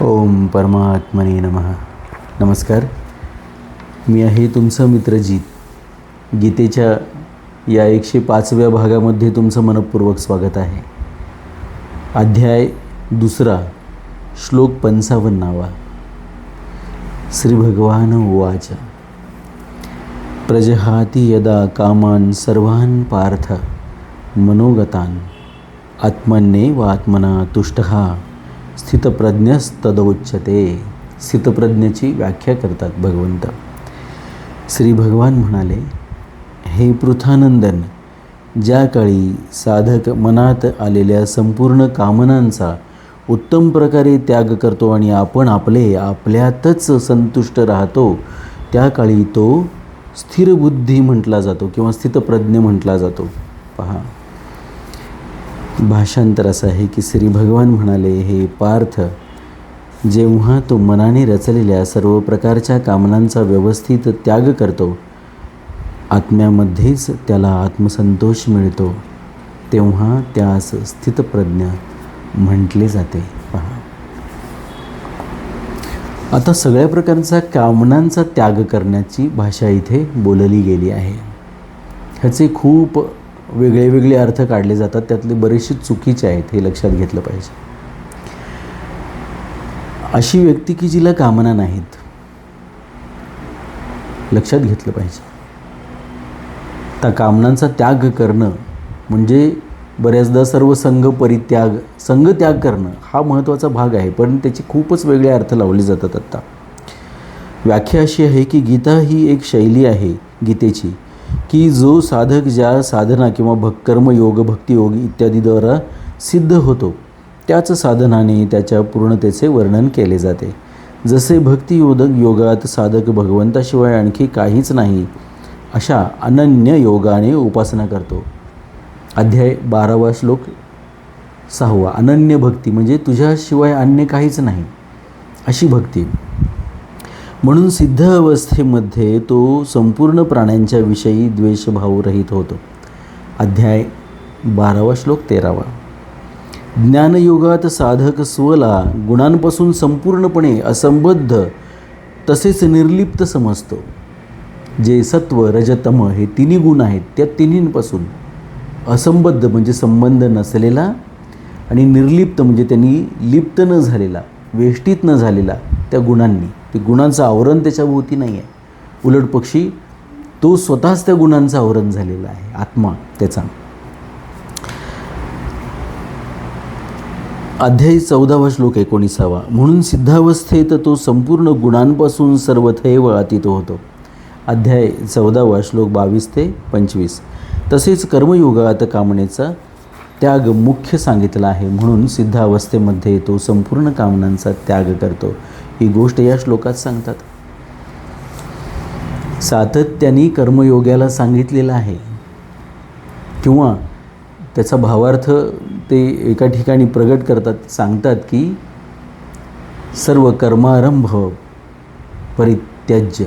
ओम परमात्मने नमः. नमस्कार. मी आहे तुमचा मित्रजीत. गीतेच्या या 105व्या भागामध्ये तुमचं मनपूर्वक स्वागत आहे. अध्याय 2, श्लोक 55. श्री भगवान उवाच. प्रजहाति यदा कामान् सर्वान् पार्थ मनोगतान् आत्मन्येवात्मना तुष्टः स्थितप्रज्ञस्तदोच्यते. स्थितप्रज्ञेची व्याख्या करतात भगवंत. श्री भगवान म्हणाले, हे पृथानंदन, ज्या काळी साधक मनात आलेल्या संपूर्ण कामनांचा उत्तम प्रकारे त्याग करतो आणि आपण आपल्यातच संतुष्ट राहतो, त्या काळी तो स्थिर बुद्धी म्हटला जातो किंवा स्थितप्रज्ञ म्हटला जातो. पहा, भाषांतर असं आहे की श्री भगवान म्हणाले, हे पार्थ, जेव्हा तो मनाने रचलेल्या सर्व प्रकारच्या कामनांचा व्यवस्थित त्याग करतो, आत्म्यामध्येच त्याला आत्मसंतोष मिळतो, तेव्हा त्यास स्थितप्रज्ञ म्हटले जाते. पहा, आता सगळ्या प्रकारच्या कामनांचा त्याग करण्याची भाषा इथे बोलली गेली आहे. ह्याचे खूप वेगळे वेगळे अर्थ काढले जातात, त्यातले बरेचसे चुकीचे आहेत, हे लक्षात घेतलं पाहिजे. अशी व्यक्ती की जिला कामना नाहीत, लक्षात घेतलं पाहिजे. त्या कामनांचा त्याग करणं म्हणजे बऱ्याचदा सर्व संघ त्याग करणं हा महत्त्वाचा भाग आहे, पण त्याचे खूपच वेगळे अर्थ लावले जातात. आत्ता व्याख्या अशी आहे की गीता ही एक शैली आहे गीतेची, की जो साधक ज्या साधना किंवा कर्मयोग, भक्तियोग इत्यादीद्वारा सिद्ध होतो, त्याच साधनाने त्याच्या पूर्णतेचे वर्णन केले जाते. जसे योगात साधक भगवंताशिवाय आणखी काहीच नाही अशा अनन्य योगाने उपासना करतो. अध्याय 12 श्लोक 6. अनन्य भक्ती म्हणजे तुझ्याशिवाय अन्य काहीच नाही अशी भक्ती. म्हणून सिद्ध अवस्थेमध्ये तो संपूर्ण प्राण्यांच्या विषयी द्वेषभाव रहित होतो. अध्याय 12 श्लोक 13. ज्ञानयोगात साधक स्वला गुणांपासून संपूर्णपणे असंबद्ध तसेच निर्लिप्त समजतो. जे सत्व, रज, तम हे तिन्ही गुण आहेत, त्या तिन्हींपासून असंबद्ध म्हणजे संबंध नसलेला आणि निर्लिप्त म्हणजे त्यांनी लिप्त न झालेला, वेष्टित न झालेला त्या गुणांनी, ते गुणांचं आवरण त्याच्याभोवती नाही आहे. उलट पक्षी तो स्वतःच त्या गुणांचं आवरण झालेला आहे, आत्मा त्याचा. अध्याय 14 श्लोक 19. म्हणून सिद्धावस्थेत तो संपूर्ण गुणांपासून सर्वथैव अतीत होतो. अध्याय 14 श्लोक 22 ते 25. तसेच कर्मयोगात कामनेचा त्याग मुख्य सांगितला आहे, म्हणून सिद्धावस्थेमध्ये तो संपूर्ण कामनांचा त्याग करतो. ही गोष्ट या श्लोकात सांगतात. सातत्याने कर्मयोगाला सांगितलेला आहे किंवा त्याचा भावार्थ ते एका ठिकाणी प्रगट करतात, सांगतात की सर्व कर्मारंभ परित्याज्य,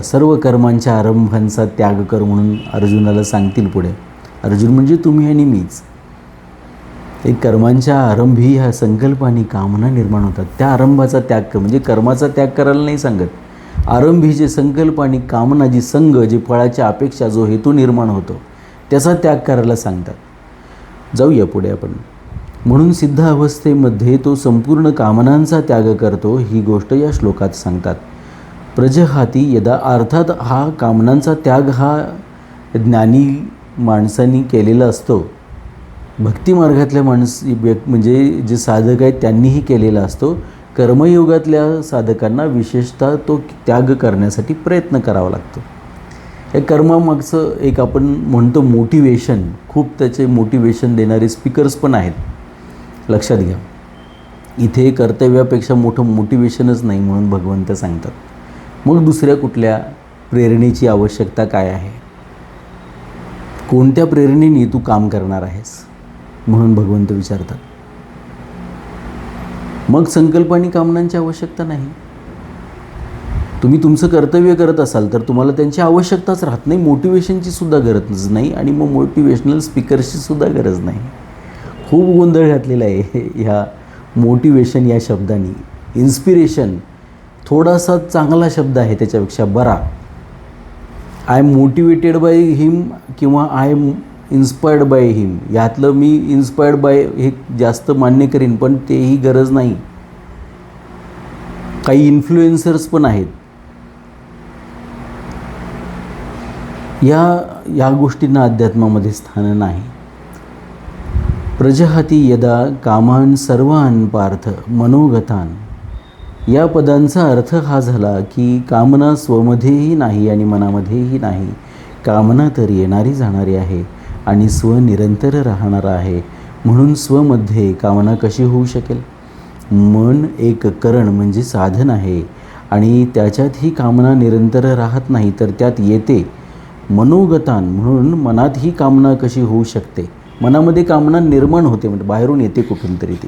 सर्व कर्मांच्या आरंभांचा त्याग कर म्हणून अर्जुनाला सांगतील पुढे. अर्जुन म्हणजे तुम्ही आणि मीच. एक कर्मांच्या आरंभी ह्या संकल्प आणि कामना निर्माण होतात, त्या आरंभाचा त्याग कर. म्हणजे कर्माचा त्याग करायला नाही सांगत, आरंभी जे संकल्प आणि कामना, जी जे फळाच्या अपेक्षा, जो हेतू निर्माण होतो, त्याचा त्याग करायला सांगतात. जाऊया पुढे आपण. म्हणून सिद्ध अवस्थेमध्ये तो संपूर्ण कामनांचा त्याग करतो, ही गोष्ट या श्लोकात सांगतात. प्रजहाती यदा, अर्थात हा कामनांचा त्याग हा ज्ञानी माणसांनी केलेला असतो. भक्तिमार्गातल्या म्हणजे जे साधक आहेत त्यांनीही केलेला असतो. कर्मयोगातल्या साधकांना विशेषतः तो त्याग करण्यासाठी प्रयत्न करावा लागतो. या कर्मामागचं एक आपण म्हणतो मोटिवेशन, खूप त्याचे मोटिवेशन देणारे स्पीकर्स पण आहेत, लक्षात घ्या. इथे कर्तव्यापेक्षा मोठं मोटिवेशनच नाही म्हणून भगवंत सांगतात. मग दुसऱ्या कुठल्या प्रेरणेची आवश्यकता काय आहे? कोणत्या प्रेरणेने तू काम करणार आहेस म्हणून भगवंत विचारतात. मग संकल्प आणि कामनांची आवश्यकता नाही. तुम्ही तुमचं कर्तव्य करत असाल तर तुम्हाला त्यांची आवश्यकताच राहत नाही, मोटिवेशनची सुद्धा गरज नाही आणि मग मोटिवेशनल स्पीकर्सची सुद्धा गरज नाही. खूप गोंधळ घातलेला आहे ह्या मोटिवेशन या शब्दाने, इन्स्पिरेशन थोडासा चांगला शब्द आहे त्याच्यापेक्षा बरा. I am motivated by him किंवा I am inspired by him, यातलं मी इन्स्पायर्ड बाय हे जास्त मान्य करीन, पण तेही गरज नाही. काही इन्फ्लुएन्सर्स पण आहेत. या गोष्टींना अध्यात्मामध्ये स्थान नाही. प्रजहाती यदा कामान सर्वान पार्थ मनोगतान, या पदांचा अर्थ हा झाला की कामना स्वमध्येही नाही आणि मनामध्येही नाही. कामना तर येणारी जाणारी आहे आणि स्व निरंतर राहणारा आहे. म्हणून स्वमध्ये कामना कशी होऊ शकेल? मन एक करण म्हणजे साधन आहे आणि त्याच्यात ही कामना निरंतर राहत नाही, तर त्यात येते मनोगतान. म्हणून मनात ही कामना कशी होऊ शकते? मनामध्ये कामना निर्माण होते, म्हणजे बाहेरून येते कुठून तरी ती.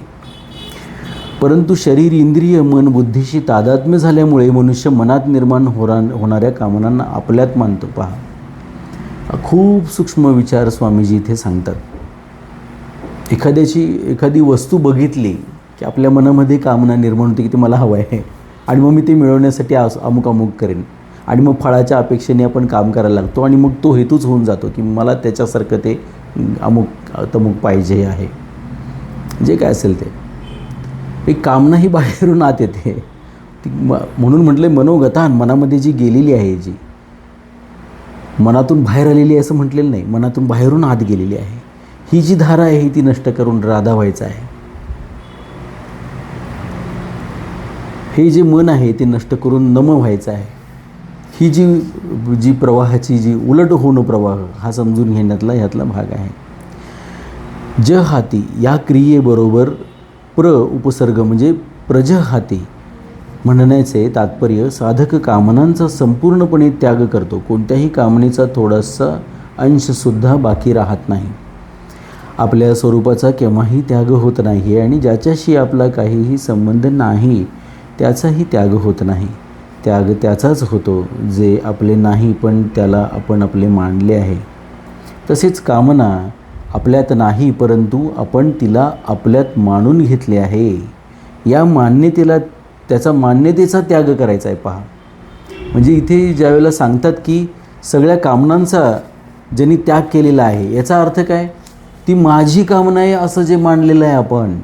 परंतु शरीर, इंद्रिय, मन, बुद्धीशी तादात्म्य झाल्यामुळे मनुष्य मनात निर्माण होणाऱ्या कामनांना आपल्यात मानतो. पहा, खूप सूक्ष्म विचार स्वामीजी इथे सांगतात. एखादी वस्तू बघितली की आपल्या मनामध्ये कामना निर्माण होते की ते मला हवं आहे आणि मग मी ते मिळवण्यासाठी अमुक अमुक करेन, आणि मग फळाच्या अपेक्षेने आपण काम करायला लागतो आणि मग तो हेतूच होऊन जातो की मला त्याच्यासारखं ते अमुक तमुक पाहिजे आहे, जे काय असेल ते. एक कामना ही बाहेरून आत येते. म्हणून म्हटलं मनोगतान, मनामध्ये जी गेलेली आहे, जी मनातून बाहेर आलेली आहे असं म्हटलेलं नाही, मनातून बाहेरून आत गेलेली आहे. ही जी धारा आहे ती नष्ट करून राधा व्हायचं आहे. हे जे मन आहे ते नष्ट करून नम व्हायचं आहे. ही जी प्रवाहाची जी उलट होणं प्रवाह, हा समजून घेण्यातला ह्यातला भाग आहे. जहाती या क्रियेबरोबर उपसर्ग म्हणजे प्रजहाती म्हणण्याचे तात्पर्य साधक कामनांचा संपूर्णपणे त्याग करतो. कोणत्याही कामनेचा थोडासा अंशसुद्धा बाकी राहत नाही. आपल्या स्वरूपाचा केव्हाही त्याग होत नाही आणि ज्याच्याशी आपला काहीही संबंध नाही त्याचाही त्याग होत नाही. त्याग त्याचाच होतो जे आपले नाही पण त्याला आपण आपले मानले आहे. तसेच कामना आपल्यात नाही, परंतु आपण तिला आपल्यात मानून घेतले आहे. या त्याचा मान्यतेचा त्याग करायचा आहे. पहा, म्हणजे इथे ज्यावेळेला सांगतात की सगळ्या कामनांचा ज्यांनी त्याग केलेला आहे, याचा अर्थ काय? ती माझी कामना आहे असं जे मानलेलं आहे आपण,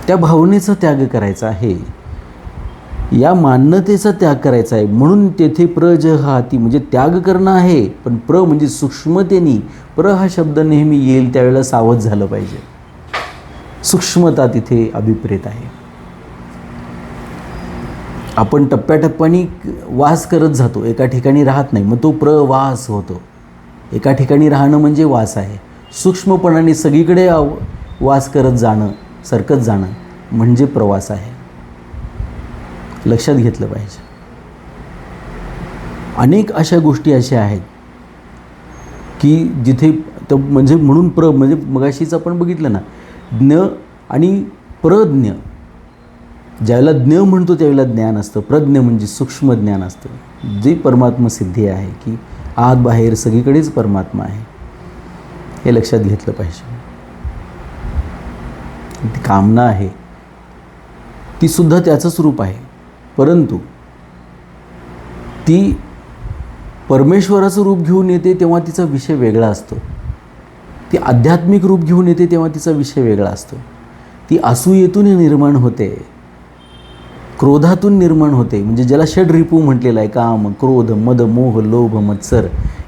त्या भावनेचा त्याग करायचा आहे, या मान्यतेचा त्याग करायचा आहे. म्हणून तेथे प्रजहाती म्हणजे त्याग करणं आहे, पण म्हणजे सूक्ष्मतेने. हा शब्द नेहमी येईल त्यावेळेला सावध झालं पाहिजे. सूक्ष्मता तिथे अभिप्रेत आहे. आपण टप्प्याटप्प्याने वास करत जातो, एका ठिकाणी राहत नाही, मग तो प्रवास होतो. एका ठिकाणी राहणं म्हणजे वास आहे. सूक्ष्मपणाने सगळीकडे वास करत जाणं, सरकत जाणं म्हणजे प्रवास आहे. लक्षात घेतलं पाहिजे. अनेक अशा गोष्टी अशा आहेत की जिथे म्हणजे म्हणून म्हणजे मगाशीच आपण बघितलं ना, ज्ञ आणि प्रज्ञ. ज्यावेळेला ज्ञ म्हणतो त्यावेळेला ज्ञान असतं, प्रज्ञ म्हणजे सूक्ष्म ज्ञान असतं, जे परमात्मा सिद्धी आहे की आत बाहेर सगळीकडेच परमात्मा आहे. हे लक्षात घेतलं पाहिजे. ती कामना आहे ती सुद्धा त्याचंच रूप आहे, परंतु ती परमेश्वराचं रूप घेऊन येते तेव्हा तिचा विषय वेगळा असतो. ती आध्यात्मिक रूप घेऊन येते तेव्हा तिचा विषय वेगळा असतो. ती असूयेतून निर्माण होते, क्रोधातून निर्माण होते, म्हणजे ज्याला षड्रिपू म्हटलेलं आहे, काम, क्रोध, मद, मोह, लोभ, मत्सर,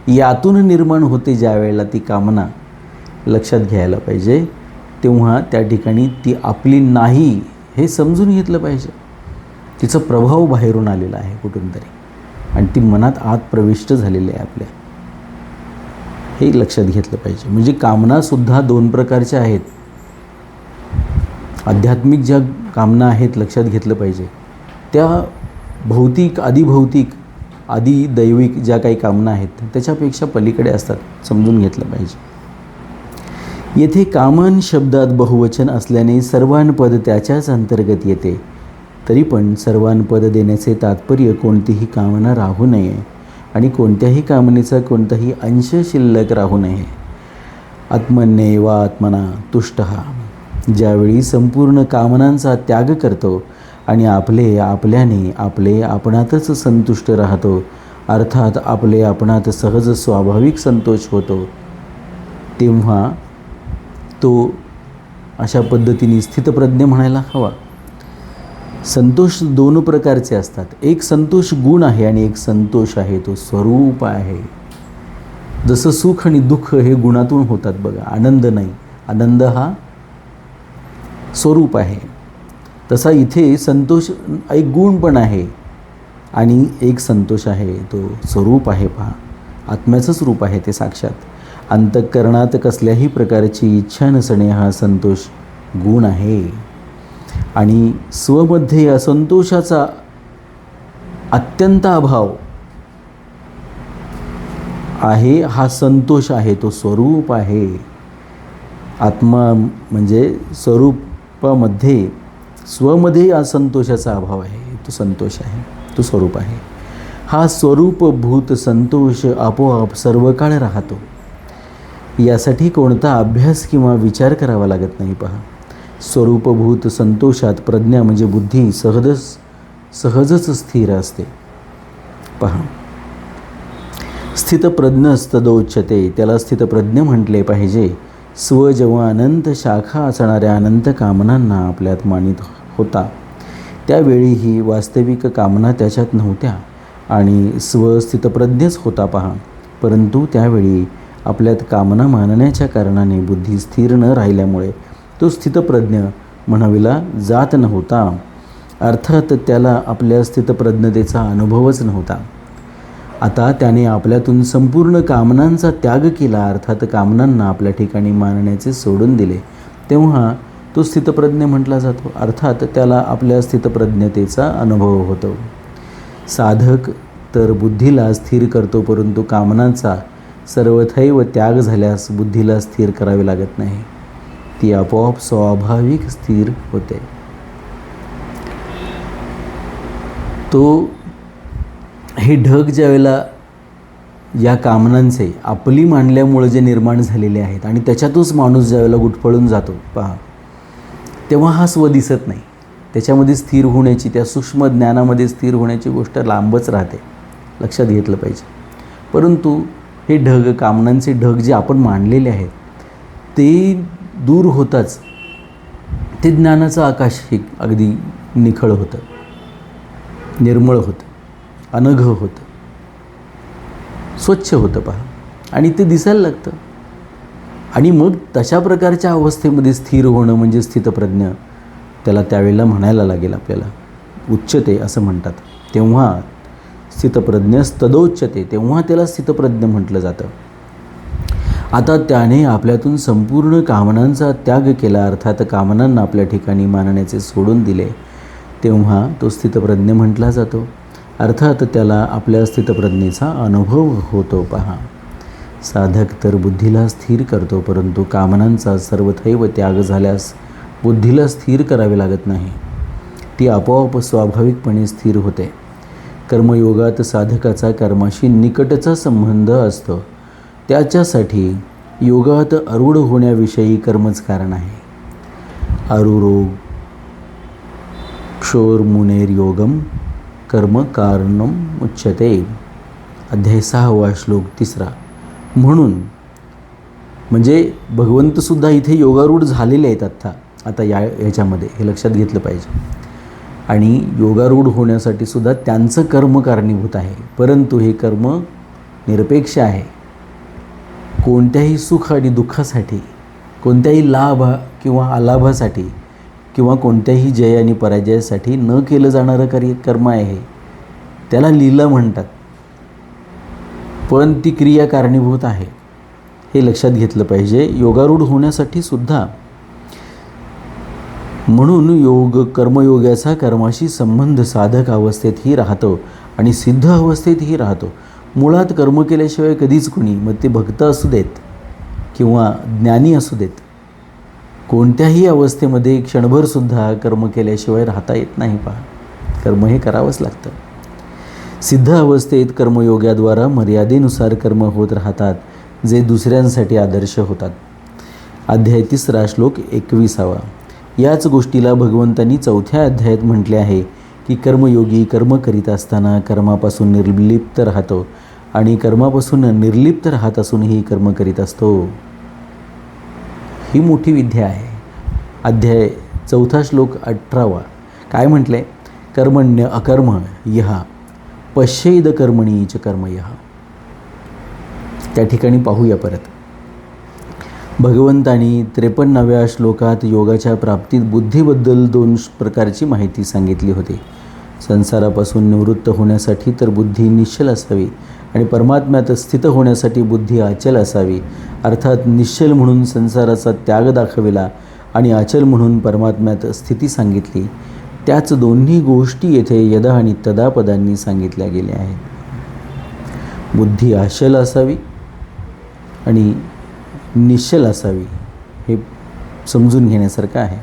यातून निर्माण होते. ज्या वेळेला ती कामना लक्षात घ्यायला पाहिजे, तेव्हा त्या ठिकाणी ती आपली नाही हे समजून घेतलं पाहिजे. तिचा प्रभाव बाहेरून आलेला आहे कुठून तरी आणि ती मनात आत प्रविष्ट झालेली आहे आपल्या, हे लक्षात घेतलं पाहिजे. म्हणजे कामनासुद्धा दोन प्रकारच्या आहेत. आध्यात्मिक ज्या कामना आहेत लक्षात घेतलं पाहिजे, त्या भौतिक, आदिभौतिक, आदिदैविक ज्या काही कामना आहेत त्याच्यापेक्षा पलीकडे असतात, समजून घेतलं पाहिजे. येथे कामन शब्दात बहुवचन असल्याने सर्वांपद त्याच्याच अंतर्गत येते. तरी पण सर्वांपद देण्याचे तात्पर्य कोणतीही कामना राहू नये आणि कोणत्याही कामनेचा कोणताही अंश शिल्लक राहू नये. आत्मन्येव आत्मना तुष्टः ज्यावेळी संपूर्ण कामनांचा त्याग करतो आणि आपले आपणातच संतुष्ट राहतो, अर्थात आपले आपणात सहज स्वाभाविक संतोष होतो, तेव्हा तो अशा पद्धतीने स्थितप्रज्ञ म्हणायला हवा. संतोष दोन प्रकारचे असतात. एक संतोष गुण आहे आणि एक संतोष आहे तो स्वरूप आहे. जसं सुख आणि दुःख हे गुणातून होतात बघा, आनंद नाही. आनंद हा स्वरूप आहे. तसा इथे संतोष एक गुण पण आहे आणि एक संतोष आहे तो स्वरूप आहे. पहा, आत्म्याचंच रूप आहे ते साक्षात. अंतःकरणात कसल्याही प्रकारची इच्छा नसणे हा संतोष गुण आहे. आणि स्वमध्ये असंतोषाचा अत्यंत अभाव आहे हा संतोष आहे, तो स्वरूप आहे. आत्मा म्हणजे स्वरूपामध्ये स्वमध्ये असंतोषाचा अभाव आहे, तो संतोष आहे, तो स्वरूप आहे. हा स्वरूपभूत संतोष आपोआप सर्व काळ राहतो. यासाठी कोणता अभ्यास किंवा विचार करावा लागत नाही. पहा, स्वरूपभूत संतोषात प्रज्ञा म्हणजे बुद्धी सहजच स्थिर असते. पहा, स्थितप्रज्ञस्तदोच्यते, त्याला स्थितप्रज्ञ म्हटले पाहिजे. स्व जेव्हा अनंत शाखा असणाऱ्या अनंत कामनांना आपल्यात मानित होता, त्यावेळी ही वास्तविक कामना त्याच्यात नव्हत्या आणि स्व स्थितप्रज्ञच होता. पहा, परंतु त्यावेळी आपल्यात कामना मानण्याच्या कारणाने बुद्धी स्थिर न राहिल्यामुळे तो स्थितप्रज्ञ म्हणविला जात नव्हता. अर्थात त्याला आपल्या स्थितप्रज्ञतेचा अनुभवच नव्हता. आता त्याने आपल्यातून संपूर्ण कामनांचा त्याग केला, अर्थात कामनांना आपल्या ठिकाणी मानण्याचे सोडून दिले, तेव्हा तो स्थितप्रज्ञ म्हटला जातो. अर्थात त्याला आपल्या स्थितप्रज्ञतेचा अनुभव होतो. साधक तर बुद्धीला स्थिर करतो, परंतु कामनांचा सर्वथैव त्याग झाल्यास बुद्धीला स्थिर करावे लागत नाही, ती आपोआप स्वाभाविक स्थिर होते. तो हे ढग ज्यावेळेला या कामनांचे आपली मांडल्यामुळे जे निर्माण झालेले आहेत आणि त्याच्यातच माणूस ज्यावेळेला गुटफळून जातो, पहा, तेव्हा हा स्व दिसत नाही. त्याच्यामध्ये स्थिर होण्याची, त्या सूक्ष्म ज्ञानामध्ये स्थिर होण्याची गोष्ट लांबच राहते, लक्षात घेतलं पाहिजे. परंतु हे ढग, कामनांचे ढग जे आपण मांडलेले आहेत ते दूर होताच ते ज्ञानाचं आकाश हे अगदी निखळ होतं, निर्मळ होतं, अनघ होतं, स्वच्छ होतं. पहा, आणि ते दिसायला लागतं. आणि मग तशा प्रकारच्या अवस्थेमध्ये स्थिर होणं म्हणजे स्थितप्रज्ञ, त्याला त्यावेळेला म्हणायला लागेल आपल्याला. उच्चते असं म्हणतात, तेव्हा स्थितप्रज्ञस्तदोच्यते, तेव्हा त्याला स्थितप्रज्ञ म्हटलं जातं. आता त्याने आपल्यातून संपूर्ण कामनांचा त्याग केला, अर्थात कामनांना आपल्या ठिकाणी मानण्याचे सोडून दिले, तेव्हा तो स्थितप्रज्ञ म्हटला जातो. अर्थात त्याला आपल्या स्थितप्रज्ञेचा अनुभव होतो. पहा, साधक तर बुद्धीला स्थिर करतो, परंतु कामनांचा सर्वथैव त्याग झाल्यास बुद्धीला स्थिर करावे लागत नाही, ती आपोआप स्वाभाविकपणे स्थिर होते. कर्मयोगात साधकाचा कर्माशी निकटचा संबंध असतो. त्याच्यासाठी योगात आरूढ होण्याविषयी कर्मच कारण आहे. आरूढो क्षोर्मुनेर योगम कर्म कारणम उच्यते. अध्याय 6 श्लोक 3. म्हणून म्हणजे भगवंतसुद्धा इथे योगारूढ झालेले आहेत आता याच्यामध्ये, हे लक्षात घेतलं पाहिजे. आणि योगारूढ होण्यासाठी सुद्धा त्यांचं कर्म कारणीभूत आहे, परंतु हे कर्म निरपेक्ष आहे. कोणत्याही सुख आणि दुःखासाठी, कोणत्याही लाभ किंवा अलाभासाठी किंवा कोणत्याही जय आणि पराजयासाठी न केलं जाणारं कर्म आहे. त्याला लीला म्हणतात, पण ती क्रिया कारणीभूत आहे, हे लक्षात घेतलं पाहिजे योगारूढ होण्यासाठी सुद्धा. म्हणून कर्मयोगाचा कर्माशी संबंध साधक अवस्थेतही राहतो आणि सिद्ध अवस्थेतही राहतो. मुळात कर्म केल्याशिवाय कधीच कुणी, मग ते भक्त असू देत किंवा ज्ञानी असू देत, कोणत्याही अवस्थेमध्ये क्षणभरसुद्धा कर्म केल्याशिवाय राहता येत नाही. पहा, कर्म हे करावंच लागतं. सिद्ध अवस्थेत कर्मयोगाद्वारा मर्यादेनुसार कर्म होत राहतात, जे दुसऱ्यांसाठी आदर्श होतात. अध्याय 3 श्लोक 21. याच गोष्टीला भगवंतांनी 4थ्या अध्यायात म्हटले आहे की कर्मयोगी कर्म करीत असताना कर्मापासून निर्लिप्त राहतो आणि कर्मापासून निर्लिप्त राहत असूनही कर्म करीत असतो. ही मोठी विद्या आहे. अध्याय 4था श्लोक 18. काय म्हटले? कर्मण्य अकर्म यः पश्येद कर्मणी च कर्म यः. त्या ठिकाणी पाहूया परत. भगवंतांनी 53व्या श्लोकात योगाच्या प्राप्तीत बुद्धीबद्दल 2 प्रकारची माहिती सांगितली होती. संसारापासून निवृत्त होण्यासाठी तर बुद्धी निश्चल असावी आणि परमात्म्यात स्थित होण्यासाठी बुद्धी अचल असावी. अर्थात निश्चल म्हणून संसाराचा त्याग दाखविला आणि अचल म्हणून परमात्म्यात स्थिती सांगितली. त्याच दोन्ही गोष्टी येथे यदा आणि तदा पदांनी सांगितल्या गेल्या आहेत. बुद्धी अचल असावी आणि निश्चल असावी हे समजून घेण्यासारखं आहे.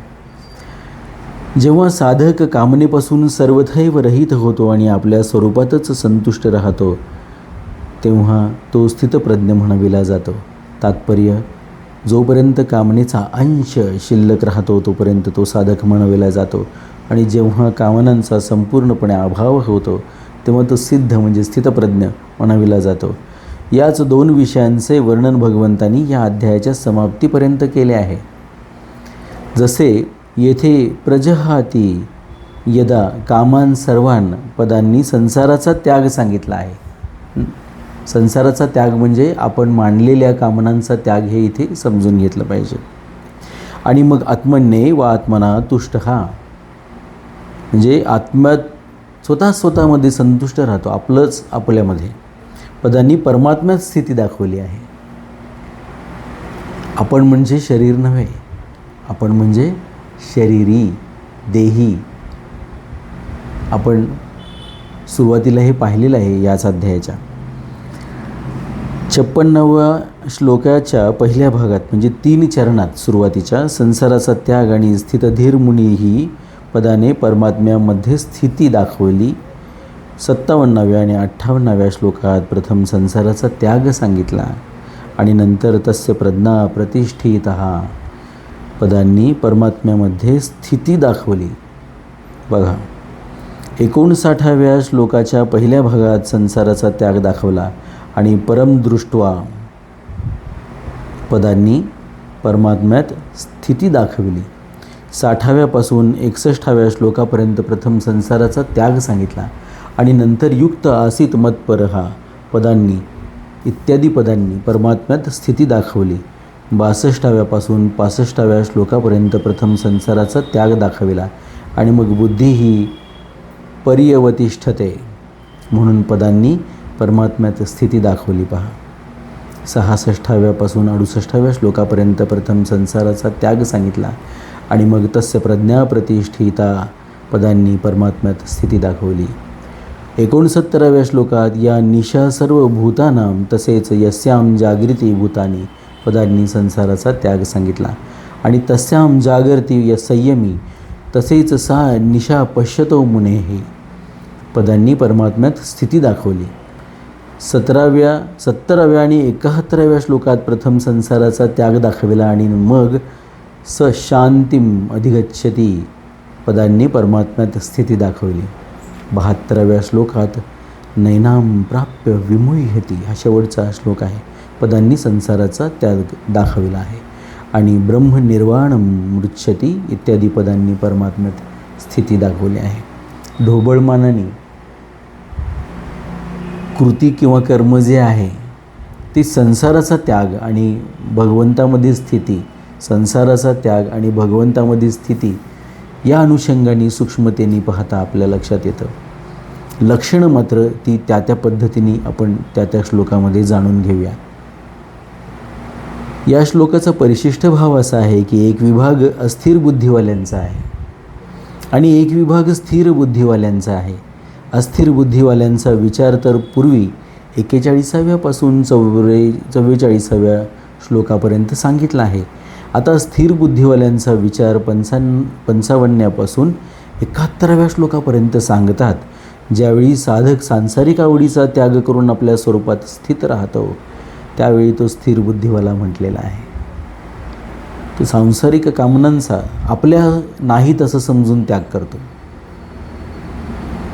जेव्हा साधक कामनेपासून सर्वथैव रहित होतो आणि आपल्या स्वरूपातच संतुष्ट राहतो तेव्हा तो स्थितप्रज्ञ म्हणविला जातो. तात्पर्य, जोपर्यंत कामनेचा अंश शिल्लक राहतो तोपर्यंत तो साधक म्हणविला जातो आणि जेव्हा कामनांचा संपूर्णपणे अभाव होतो तेव्हा तो सिद्ध म्हणजे स्थितप्रज्ञ म्हणविला जातो. याच 2 विषयांचे वर्णन भगवंतांनी या अध्यायाच्या समाप्तीपर्यंत केले आहे. जसे येथे प्रजहाती यदा कामान सर्वान पदांनी संसाराचा त्याग सांगितला आहे. संसाराचा त्याग म्हणजे आपण मानलेल्या कामनांचा त्याग हे इथे समजून घेतलं पाहिजे. आणि मग आत्मन्ये व आत्मना तुष्ट हा म्हणजे आत्म्यात स्वतःमध्ये संतुष्ट राहतो, आपलंच आपल्यामध्ये. पदांनी परमात्म्यात स्थिती दाखवली आहे. आपण म्हणजे शरीर नव्हे, आपण म्हणजे शरीरी देही. आपण सुरुवातीला हे पाहिलेलं आहे याच अध्यायाच्या 56व्या श्लोकाच्या पहिल्या भागात म्हणजे 3 चरणात सुरुवातीच्या संसाराचा त्याग आणि स्थितधीर मुनी ही पदाने परमात्म्यामध्ये स्थिती दाखवली. 57व्या आणि 58व्या श्लोकात प्रथम संसाराचा त्याग सांगितला आणि नंतर तस्य प्रज्ञा प्रतिष्ठितः पदांनी परमात्म्यामध्ये स्थिती दाखवली. बघा, 59व्या श्लोकाच्या पहिल्या भागात संसाराचा त्याग दाखवला आणि परमदृष्ट्वा पदांनी परमात्म्यात स्थिती दाखवली. 60व्यापासून 61व्या श्लोकापर्यंत प्रथम संसाराचा त्याग सांगितला आणि नंतर युक्त आसीत मत्परहा पदांनी इत्यादी पदांनी परमात्म्यात स्थिती दाखवली. 62व्यापासून 65व्या श्लोकापर्यंत प्रथम संसाराचा त्याग दाखविला आणि मग बुद्धी ही पर्यवतिष्ठते म्हणून पदांनी परमात्म्यात स्थिती दाखवली. पहा, 66व्यापासून 68व्या श्लोकापर्यंत प्रथम संसाराचा त्याग सांगितला आणि मग तस्य प्रज्ञा प्रतिष्ठिता पदांनी परमात्म्यात स्थिती दाखवली. 69व्या श्लोकात या निशा सर्व भूतानां तसेच यस्यां जागृती भूतानी पदांनी संसाराचा त्याग सांगितला आणि तस्यां जागृती संयमी तसेच सा निशा पश्यतो मुनेः पदांनी परमात्म्यात स्थिती दाखवली. 70व्या आणि 71व्या श्लोकात प्रथम संसाराचा त्याग दाखविला आणि मग स शांतीम अधिगच्छती पदांनी परमात्म्यात स्थिती दाखवली. 72व्या श्लोकात नैनाम प्राप्य विमुह्यती हा शेवटचा श्लोक आहे. पदांनी संसाराचा त्याग दाखविला आहे आणि ब्रह्मनिर्वाणम मृच्छती इत्यादी पदांनी परमात्म्यात स्थिती दाखवली आहे. ढोबळमानाने कृती किंवा कर्म जे आहे ती संसाराचा त्याग आणि भगवंतामध्ये स्थिती, संसाराचा त्याग आणि भगवंतामध्ये स्थिती या अनुषंगाने सूक्ष्मतेने पाहता आपल्या लक्षात येतं. लक्षणं मात्र ती त्या पद्धतीने आपण त्या श्लोकामध्ये जाणून घेऊया. या श्लोकाचा परिशिष्ट भाव असा आहे की एक विभाग अस्थिर बुद्धिवाल्यांचा आहे आणि एक विभाग स्थिर बुद्धिवाल्यांचा आहे. अस्थिर बुद्धिवाल्यांचा विचार तर पूर्वी 41व्यापासून 44व्या श्लोकापर्यंत सांगितला आहे. आता स्थिर बुद्धिवाल्यांचा विचार 55व्यापासून 71व्या श्लोकापर्यंत सांगतात. ज्यावेळी साधक सांसारिक आवडीचा त्याग करून आपल्या स्वरूपात स्थित राहतो त्यावेळी तो स्थिर बुद्धिवाला म्हटलेला आहे. तो सांसारिक कामनांचा आपल्या नाहीत असं समजून त्याग करतो.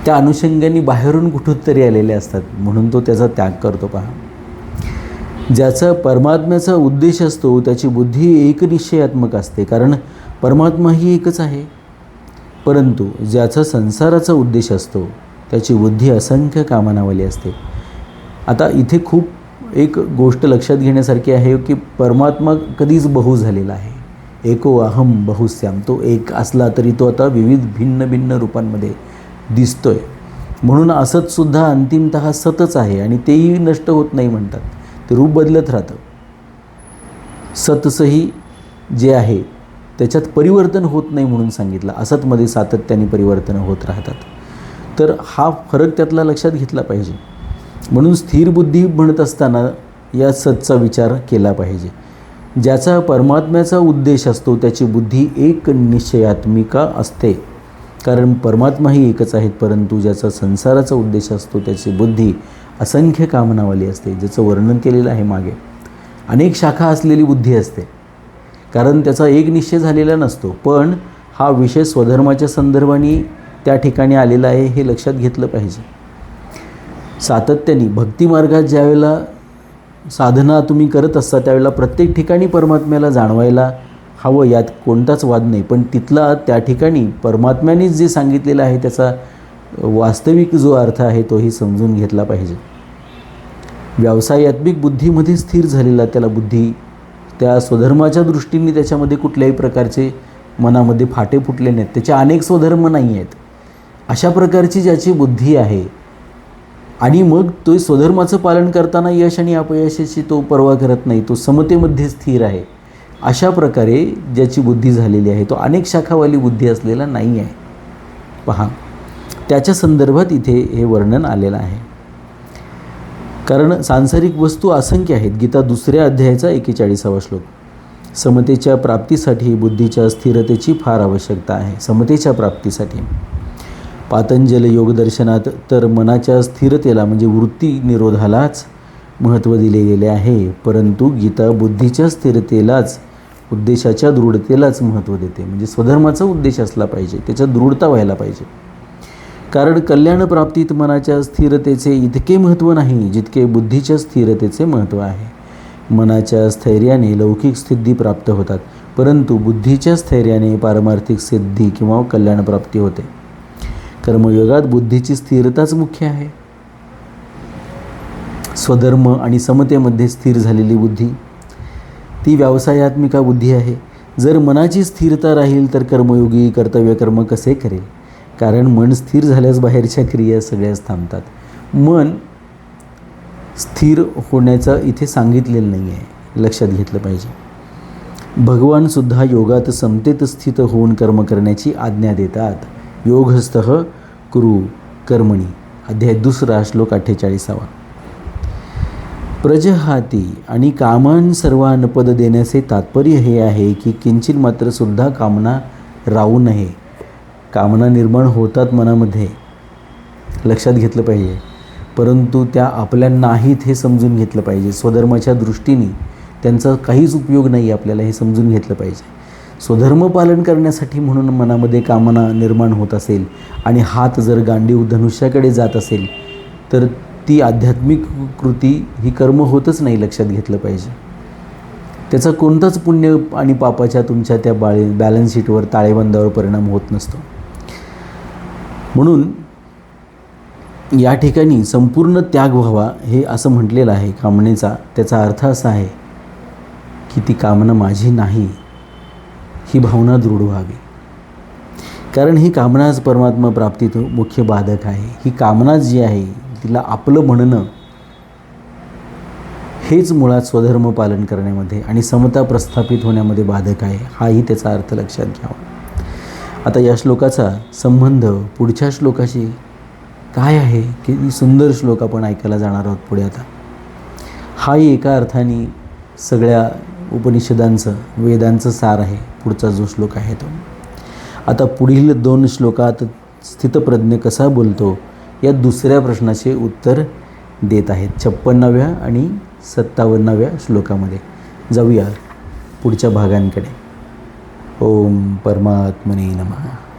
त्या अनुषंगाने बाहेरून कुठून आलेले असतात म्हणून तो त्याचा त्याग करतो. पहा, ज्याचा परमात्म्याचा उद्देश असतो त्याची बुद्धी एकनिश्चयात्मक असते, कारण परमात्मा ही एकच आहे. परंतु ज्याचा संसाराचा उद्देश असतो त्याची बुद्धी असंख्य कामनावाली असते. आता इथे खूप एक गोष्ट लक्षात घेण्यासारखी आहे की परमात्मा कधीच बहु झालेला आहे. एको अहम बहुश्याम, तो एक असला तरी तो आता विविध भिन्न भिन्न रूपांमध्ये दिसतोय. म्हणून असतसुद्धा अंतिमतः सतच आहे आणि तेही नष्ट होत नाही म्हणतात, ते रूप बदलत राहतं. सतसही जे आहे त्याच्यात परिवर्तन होत नाही म्हणून सांगितलं. असतमध्ये सातत्याने परिवर्तन होत राहतात. तर हा फरक त्यातला लक्षात घेतला पाहिजे. म्हणून स्थिर बुद्धी म्हणत असताना या सतचा विचार केला पाहिजे. ज्याचा परमात्म्याचा उद्देश असतो त्याची बुद्धी एक निश्चयात्मिका असते, कारण परमात्माही एकच आहेत. परंतु ज्याचा संसाराचा उद्देश असतो त्याची बुद्धी असंख्य कामनावाली असते, ज्याचं वर्णन केलेलं आहे मागे. अनेक शाखा असलेली बुद्धी असते, कारण त्याचा एक निश्चय झालेला नसतो. पण हा विषय स्वधर्माच्या संदर्भाने त्या ठिकाणी आलेला आहे हे लक्षात घेतलं पाहिजे. सातत्याने भक्तिमार्गात ज्यावेळेला साधना तुम्ही करत असता त्यावेळेला प्रत्येक ठिकाणी परमात्म्याला जाणवायला हवं, यात कोणताच वाद नाही. पण तिथला त्या ठिकाणी परमात्म्यानेच जे सांगितलेलं आहे त्याचा वास्तविक जो अर्थ आहे तोही समजून घेतला पाहिजे. व्यावसायात्मिक बुद्धीमध्ये स्थिर झालेला त्याला बुद्धी त्या स्वधर्माच्या दृष्टीने त्याच्यामध्ये कुठल्याही प्रकारचे मनामध्ये फाटे फुटले नाहीत, त्याचे अनेक स्वधर्म नाही आहेत, अशा प्रकारची ज्याची बुद्धी आहे आणि मग तो स्वधर्माचं पालन करताना यश आणि अपयशाची तो पर्वा करत नाही, तो समतेमध्ये स्थिर आहे, अशा प्रकारे ज्याची बुद्धी झालेली आहे तो अनेक शाखावाली बुद्धी असलेला नाही आहे. पहा, त्याच्या संदर्भात इथे हे वर्णन आलेलं आहे. कारण सांसारिक वस्तू असंख्य आहेत. गीता 2ऱ्या अध्यायाचा 41वा श्लोक. समतेच्या प्राप्तीसाठी बुद्धीच्या स्थिरतेची फार आवश्यकता आहे. समतेच्या प्राप्तीसाठी पातंजल योगदर्शनात तर मनाच्या स्थिरतेला म्हणजे वृत्ती निरोधालाच महत्त्व दिले गेले आहे, परंतु गीता बुद्धीच्या स्थिरतेलाच, उद्देशाच्या दृढतेलाच महत्त्व देते. म्हणजे स्वधर्माचा उद्देश असला पाहिजे, त्याच्यात दृढता व्हायला पाहिजे. कारण कल्याणप्राप्तीत मनाच्या स्थिरतेचे इतके महत्त्व नाही जितके बुद्धीच्या स्थिरतेचे महत्त्व आहे. मनाच्या स्थैर्याने लौकिक सिद्धी प्राप्त होतात, परंतु बुद्धीच्या स्थैर्याने पारमार्थिक सिद्धी किंवा कल्याणप्राप्ती होते. कर्मयोगात बुद्धीची स्थिरताच मुख्य आहे. स्वधर्म आणि समतेमध्ये स्थिर झालेली बुद्धी ती व्यावसायात्मिका बुद्धी आहे. जर मनाची स्थिरता राहील तर कर्मयोगी कर्तव्यकर्म कसे करेल? कारण मन स्थिर झाल्यास बाहेरच्या क्रिया सगळ्याच थांबतात. मन स्थिर होण्याचं इथे सांगितलेलं नाही आहे, लक्षात घेतलं पाहिजे. भगवानसुद्धा योगात समतेत स्थित होऊन कर्म करण्याची आज्ञा देतात. योगस्थः कुरु कर्मणी, अध्याय 2 श्लोक 48. प्रजहाती आणि कामान सर्वान पद देण्याचे तात्पर्य हे आहे की किंचित मात्र सुद्धा कामना राहू नये. कामना निर्माण होतात मनामध्ये, लक्षात घेतलं पाहिजे, परंतु त्या आपल्या नाहीत हे समजून घेतलं पाहिजे. स्वधर्माच्या दृष्टीने त्यांचा काहीच उपयोग नाही, आपल्याला हे समजून घेतलं पाहिजे. स्वधर्म पालन करण्यासाठी म्हणून मनामध्ये कामना निर्माण होत असेल आणि हात जर गांडीव धनुष्याकडे जात असेल तर ती आध्यात्मिक कृती ही कर्म होतच नाही, लक्षात घेतलं पाहिजे. त्याचा कोणताच पुण्य आणि पापाच्या तुमच्या त्या बॅलन्स शीटवर, ताळेबंदावर परिणाम होत नसतो. म्हणून या ठिकाणी संपूर्ण त्याग व्हावा हे असं म्हटलेलं आहे कामनेचा. त्याचा अर्थ असा आहे की ती कामना माझी नाही ही भावना दृढ व्हावी. कारण ही कामनाच परमात्मा प्राप्तीत मुख्य बाधक आहे. ही कामना जी आहे तिला आपलं म्हणणं हेच मुळात स्वधर्म पालन करण्यामध्ये आणि समता प्रस्थापित होण्यामध्ये बाधक आहे. हाही त्याचा अर्थ लक्षात घ्यावा. आता या श्लोकाचा संबंध पुढच्या श्लोकाशी काय आहे की सुंदर श्लोक आपण ऐकायला जाणार आहोत पुढे. आता हाही एका अर्थाने सगळ्या उपनिषदांचं, वेदांचं सार आहे पुढचा जो श्लोक आहे तो. आता पुढील 2 श्लोकात स्थितप्रज्ञ कसा बोलतो या दुसऱ्या प्रश्नाचे उत्तर देत आहेत 56व्या आणि 57व्या श्लोकामध्ये. जाऊया पुढच्या भागांकडे. ओम परमात्मने नमः.